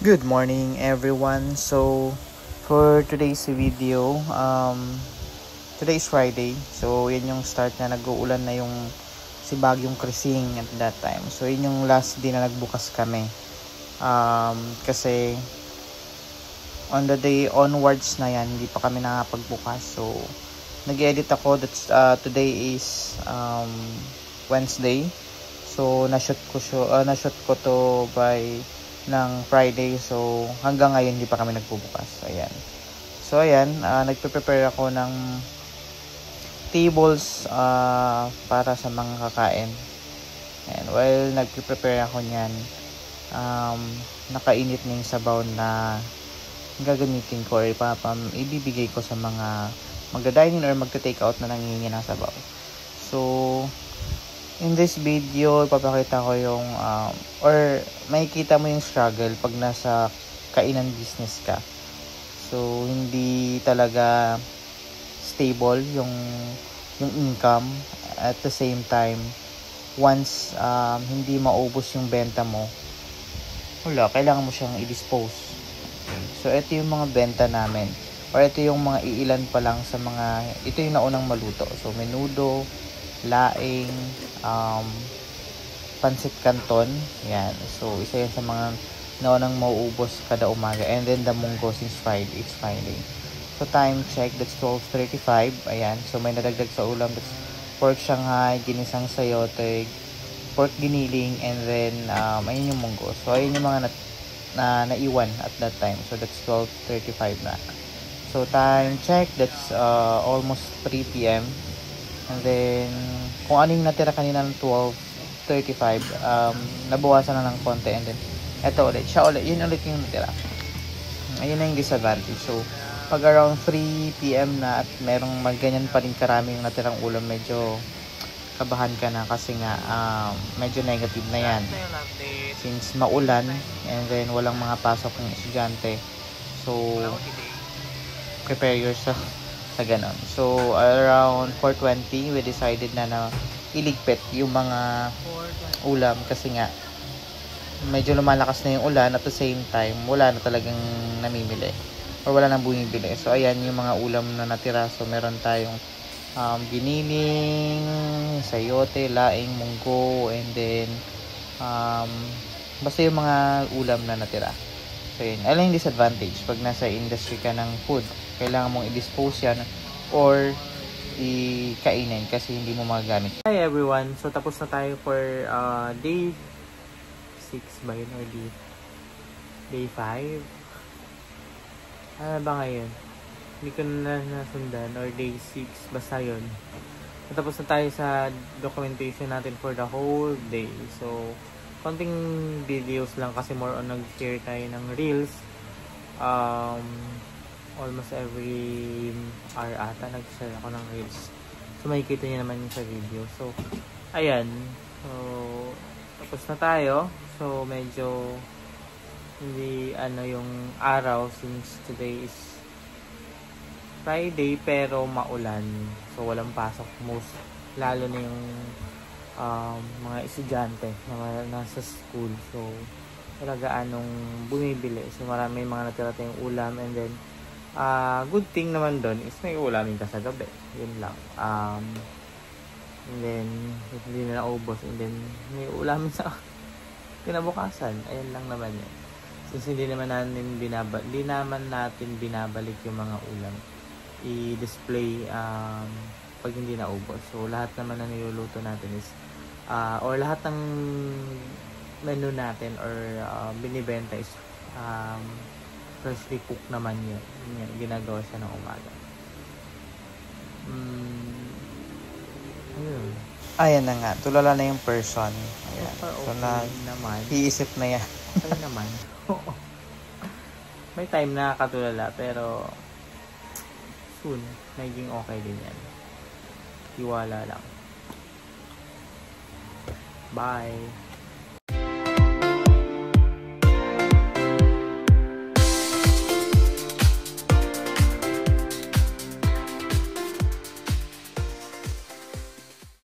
Good morning everyone. So for today's video, today is Friday. So yan yung start na nag-uulan na yung si Bagyong Krising at that time. So yun yung last day na nagbukas kami. Kasi on the day onwards na yan, hindi pa kami nakapagbukas. So nag-edit ako. That's today is Wednesday. So na-shoot ko to by ng Friday. So hanggang ngayon hindi pa kami nagbubukas. Ayan. So ayan, nagpe-prepare ako ng tables para sa mga kakain. And while nagpe-prepare ako niyan, nakainit na yung sabaw na gagamitin ko or ibibigay ko sa mga magda-dining or magta-take out na nangingi ng sabaw. So in this video, ipapakita ko yung or makikita mo yung struggle pag nasa kainan business ka. So hindi talaga stable yung income. At the same time, once hindi maubos yung benta mo, kailangan mo siyang i-dispose. So ito yung mga benta namin, or ito yung mga iilan pa lang sa mga, ito yung naunang maluto. So menudo, laing, pancit canton, yan. So isa yan sa mga naunang mauubos kada umaga. And then the munggo, since it's Friday. So time check, that's 12:35. Ayan, so may nadagdag sa ulam. That's pork shanghai, ginisang sayote, pork giniling, and then ayun yung munggo. So ayun yung mga naiwan at that time. So that's 12:35 na. So time check, that's almost 3 p.m. And then kung ano yung natira kanina ng 12:35, nabawasan na ng konti. And then eto ulit, yun ulit yung natira. Ayun na yung disadvantage. So pag around 3 p.m. na at merong ganyan pa rin karami yung natirang ulam, medyo kabahan ka na kasi nga medyo negative na yan since maulan and then walang mga pasok ng estudyante. So prepare yourself sa ganon. So around 4:20 we decided na iligpit yung mga ulam kasi nga medyo lumalakas na yung ulan. At the same time, wala na talagang namimili or wala nang bumibili. So ayan yung mga ulam na natira. So meron tayong giniling, sayote, laing, munggo, and then basta yung mga ulam na natira. So yun, alam yung disadvantage pag nasa industry ka ng food, kailangan mong i-dispose yan or i-kainin kasi hindi mo magagamit. Hi everyone, so tapos na tayo for day 6 ba yun or day 5? Ano ba ngayon? Hindi ko na nasundan, or day 6, basta yun. Tapos na tayo sa documentation natin for the whole day. So konting videos lang kasi more on nag-share tayo ng reels. Almost every hour ata nag-share ako ng reels. So makikita niyo naman yung sa video. So ayan. So tapos na tayo. So medyo hindi yung araw since today is Friday pero maulan. So walang pasok lalo na yung mga estudyante na nasa school. So wala gaanong bumibili. So marami mga natira tayong ulam. And then good thing naman doon is may ulamin ka sa gabi. Yun lang. And then hindi na naubos. And then may ulamin sa kinabukasan. Ayun lang naman yun. Since hindi naman natin binabalik yung mga ulam, i-display pag hindi naubos. So lahat naman na niluluto natin is or lahat ng menu natin or binibenta is freshly cooked naman yun. Ginagawa siya ng umaga. Ayun. Ayan na nga, tulala na yung person. Ayan. So naman. Iisip na yan. Okay naman. May time na katulala pero soon, magiging okay din yan. Tiwala lang. Bye!